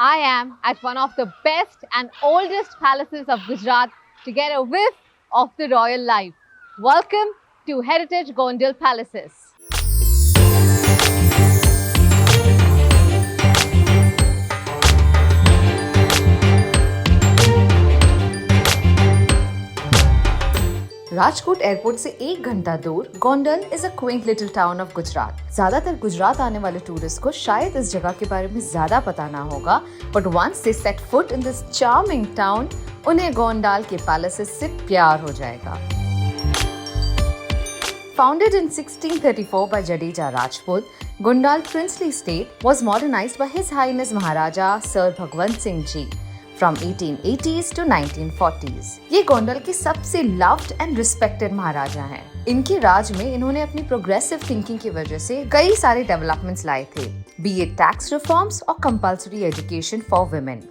I am at one of the best and oldest palaces of Gujarat to get a whiff of the royal life. Welcome to Heritage Gondal Palaces. Rajkot airport से 1 घंटा दूर Gondal is a Quint little town of Gujarat. ज्यादातर गुजरात आने वाले tourist को शायद इस जगह के बारे में ज्यादा पता ना होगा, but once they set foot in this charming town, उन्हें गोंडाल के पैलेसेस से प्यार हो जाएगा। Founded in 1634 by Jadeja Rajput, Gondal princely state was modernized by His Highness Maharaja Sir Bhagwant Singh Ji from 1880s to 1940s. ये गोंडल के सबसे loved and respected महाराजा हैं। इनके राज में इन्होंने अपनी progressive thinking की वजह से कई सारे developments लाए थे, be it tax reforms or compulsory education for women.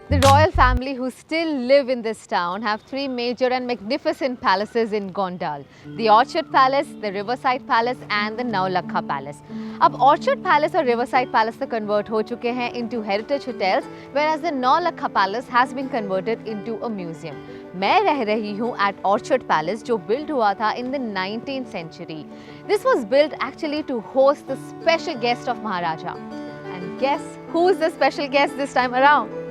The royal family who still live in this town have three major and magnificent palaces in Gondal. The Orchard Palace, the Riverside Palace and the Naulakha Palace. अब Orchard Palace और Riverside Palace तो convert हो चुके हैं into heritage hotels, whereas the Naulakha Palace has been converted into a museum. मैं रह रही हूँ at Orchard Palace जो built हुआ था in the 19th century. This was built actually to host the special guest of Maharaja. And guess who's the special guest this time around?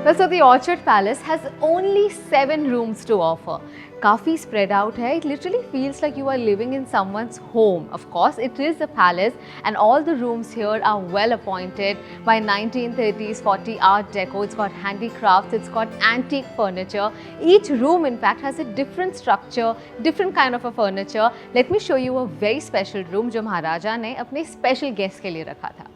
Well, so the Orchard Palace has only 7 rooms to offer. काफ़ी spread out है. It literally feels like you are living in someone's home. Of course, it is a palace and all the rooms here are well appointed by 1930s, 40 Art Deco. It's got handicrafts, it's got antique furniture. Each room in fact has a different structure, different kind of a furniture. Let me show you a very special room जो महाराजा ने अपने special guest के लिए रखा था.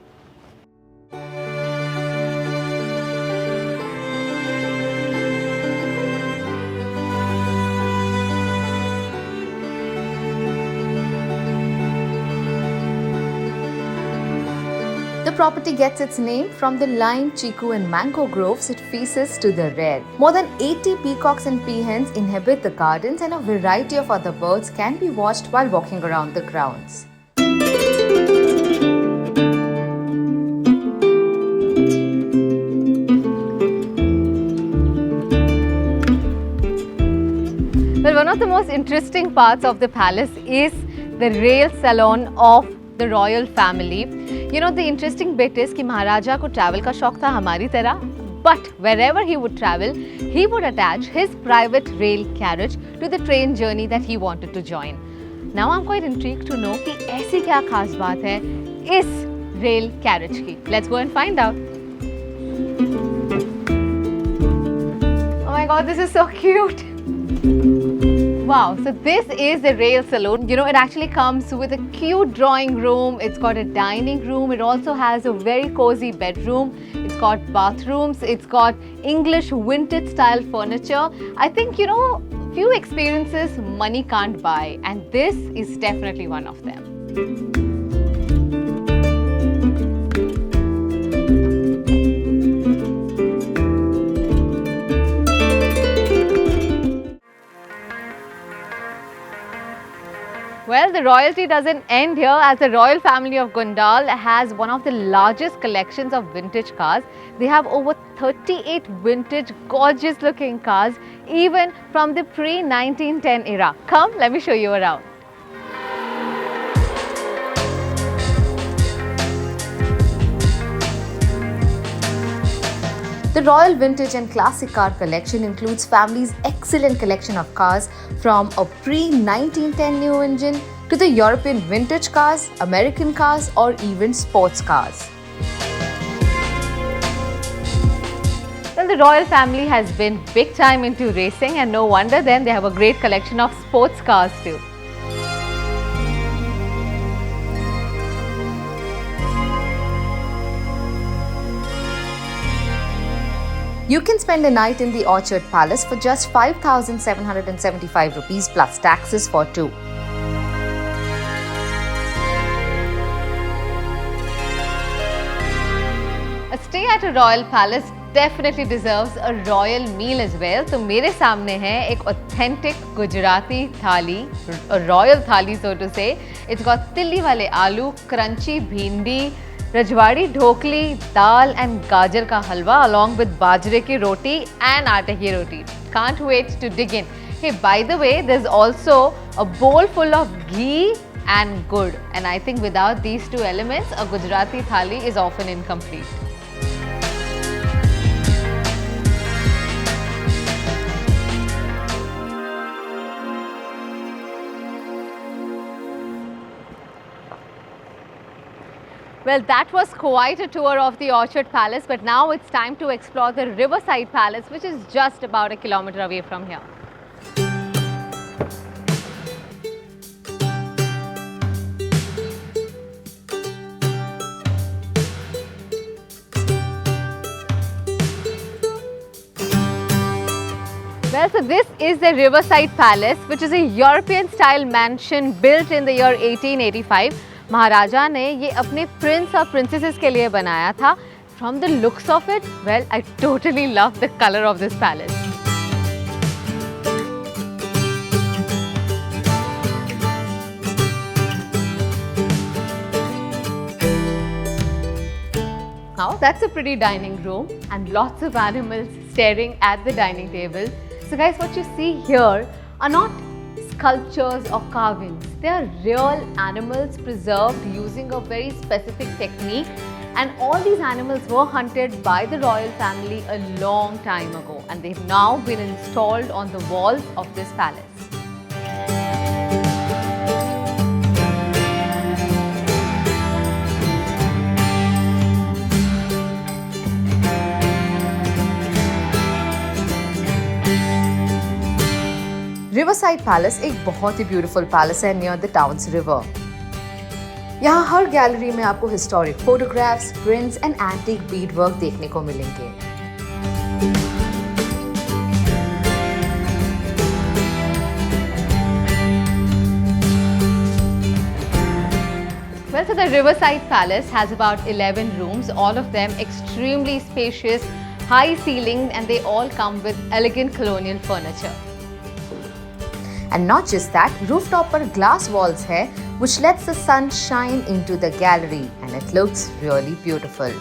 The property gets its name from the lime, chiku and mango groves it faces to the rear. More than 80 peacocks and peahens inhabit the gardens and a variety of other birds can be watched while walking around the grounds. Well, one of the most interesting parts of the palace is the rail salon of the royal family. You know, the interesting bit is कि महाराजा को travel का शौक था हमारी तरह, but wherever he would travel, he would attach his private rail carriage to the train journey that he wanted to join. Now I'm quite intrigued to know कि ऐसी क्या खास बात है इस rail carriage की. Let's go and find out. Oh my God, this is so cute. Wow, so this is the rail salon. You know, it actually comes with a cute drawing room. It's got a dining room. It also has a very cozy bedroom. It's got bathrooms. It's got English vintage style furniture. I think, you know, few experiences money can't buy, and this is definitely one of them. Well, the royalty doesn't end here, as the royal family of Gondal has one of the largest collections of vintage cars. They have over 38 vintage, gorgeous looking cars, even from the pre-1910 era. Come, let me show you around. The Royal Vintage and Classic Car collection includes family's excellent collection of cars from a pre-1910 new engine to the European vintage cars, American cars or even sports cars. Well, the royal family has been big time into racing, and no wonder then they have a great collection of sports cars too. You can spend a night in the Orchard Palace for just 5,775 rupees plus taxes for two. A stay at a royal palace definitely deserves a royal meal as well. तो मेरे सामने है एक authentic Gujarati थाली, a royal थाली so to say. It's got tilli wale aloo, crunchy bhindi, Rajwadi dhokli, dal and गाजर का हलवा along with बाजरे की रोटी and आटे की रोटी. Can't wait to dig in. Hey, by the way, there's also a bowl full of ghee and gur, and I think without these two elements, a Gujarati thali is often incomplete. Well, that was quite a tour of the Orchard Palace, but now it's time to explore the Riverside Palace, which is just about a kilometer away from here. Well, so this is the Riverside Palace, which is a European-style mansion built in the year 1885. महाराजा ने ये अपने Prince और princesses के लिए बनाया था. From the looks of it, well, I totally love the color of this palace. Now, that's a pretty dining room and lots of animals staring at the dining table. So guys, what you see here are not sculptures or carvings. They are real animals preserved using a very specific technique, and all these animals were hunted by the royal family a long time ago, and they've now been installed on the walls of this palace. Riverside palace एक बहुत ही beautiful palace है near the towns river. यहाँ हर gallery में आपको historic photographs, prints and antique Beed work देखने को मिलेंगे. Well, so the Riverside Palace has about 11 rooms, all of them extremely spacious, high ceilinged, and they all come with elegant colonial furniture. And not just that, rooftop पर glass walls है, which lets the sun shine into the gallery, and it looks really beautiful.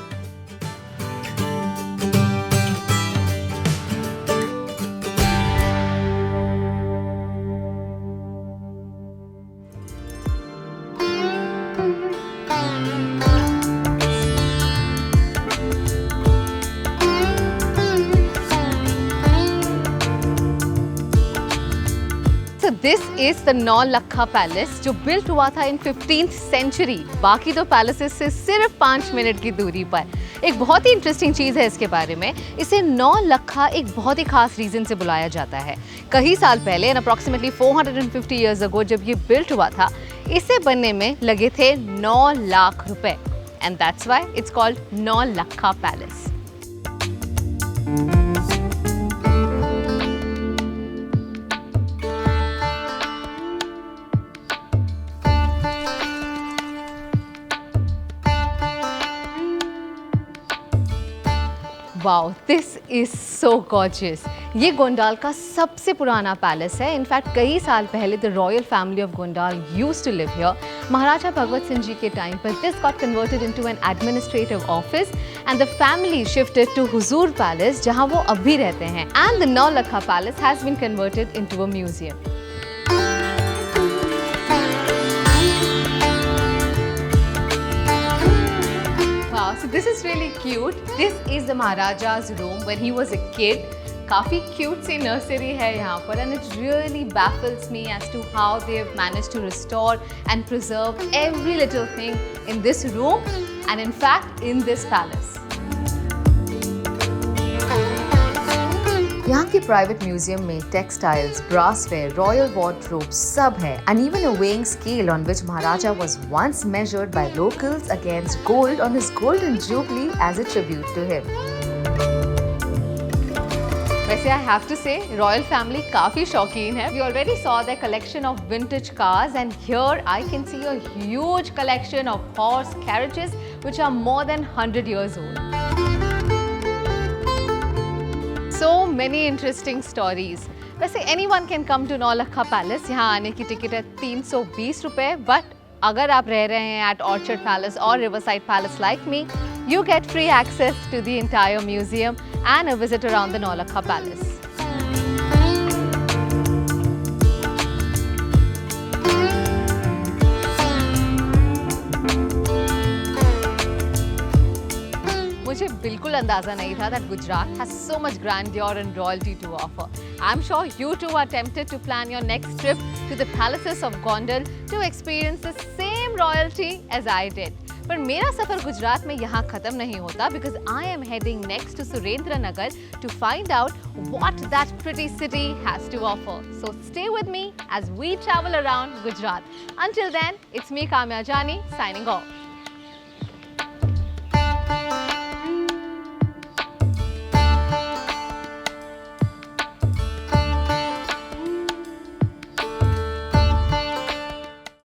So this is the Nau Lakha Palace, जो built हुआ था in 15th century. बाकी दो palaces से सिर्फ 5 minute की दूरी पर. एक बहुत ही इंटरेस्टिंग चीज़ है इसके बारे में. इसे नौ लखा एक बहुत ही खास रीज़न से बुलाया जाता है. कई साल पहले, अप्रॉक्सीमेटली 450 ईयर्स अगो, जब ये बिल्ट हुआ था, इसे बनने में लगे थे 9 लाख रुपए. And that's why it's called Naulakha palace. Wow, this is so gorgeous. ये गोंडाल का सबसे पुराना पैलेस है. इनफैक्ट कई साल पहले the royal family of Gondal used to live here. Maharaja Bhagwat Singh ji के टाइम पर this got converted into an administrative office and the family shifted to Huzur palace, जहां वो अब भी रहते हैं. And the Naulakha palace has been converted into a museum. So this is really cute. This is the Maharaja's room when he was a kid. काफी cute सी nursery है यहाँ पर, and it really baffles me as to how they have managed to restore and preserve every little thing in this room and in fact in this palace. यहाँ के private museum में textiles, ब्रासवेयर, royal wardrobe सब है, and even a weighing scale on which Maharaja was once measured by locals against gold on his golden jubilee as a tribute to him. वैसे I have to say, royal family काफी शौकीन है. We already saw their collection of vintage cars, and here I can see a huge collection of horse carriages which are more than 100 years old. So many interesting stories. वैसे anyone can come to Naulakha palace. यहाँ आने की ticket है 320 रुपए. But अगर आप रह रहे हैं at Orchard Palace or Riverside Palace like me, you get free access to the entire museum and a visit around the Nolakha Palace. मुझे बिल्कुल अंदाजा नहीं था that Gujarat has so much grandeur and royalty to offer. I'm sure you too are tempted to plan your next trip to the palaces of Gondal to experience the same royalty as I did. पर मेरा सफर गुजरात में यहाँ खत्म नहीं होता because I am heading next to Surendranagar to find out what that pretty city has to offer. So stay with me as we travel around Gujarat. Until then, it's me Kamya Jani signing off.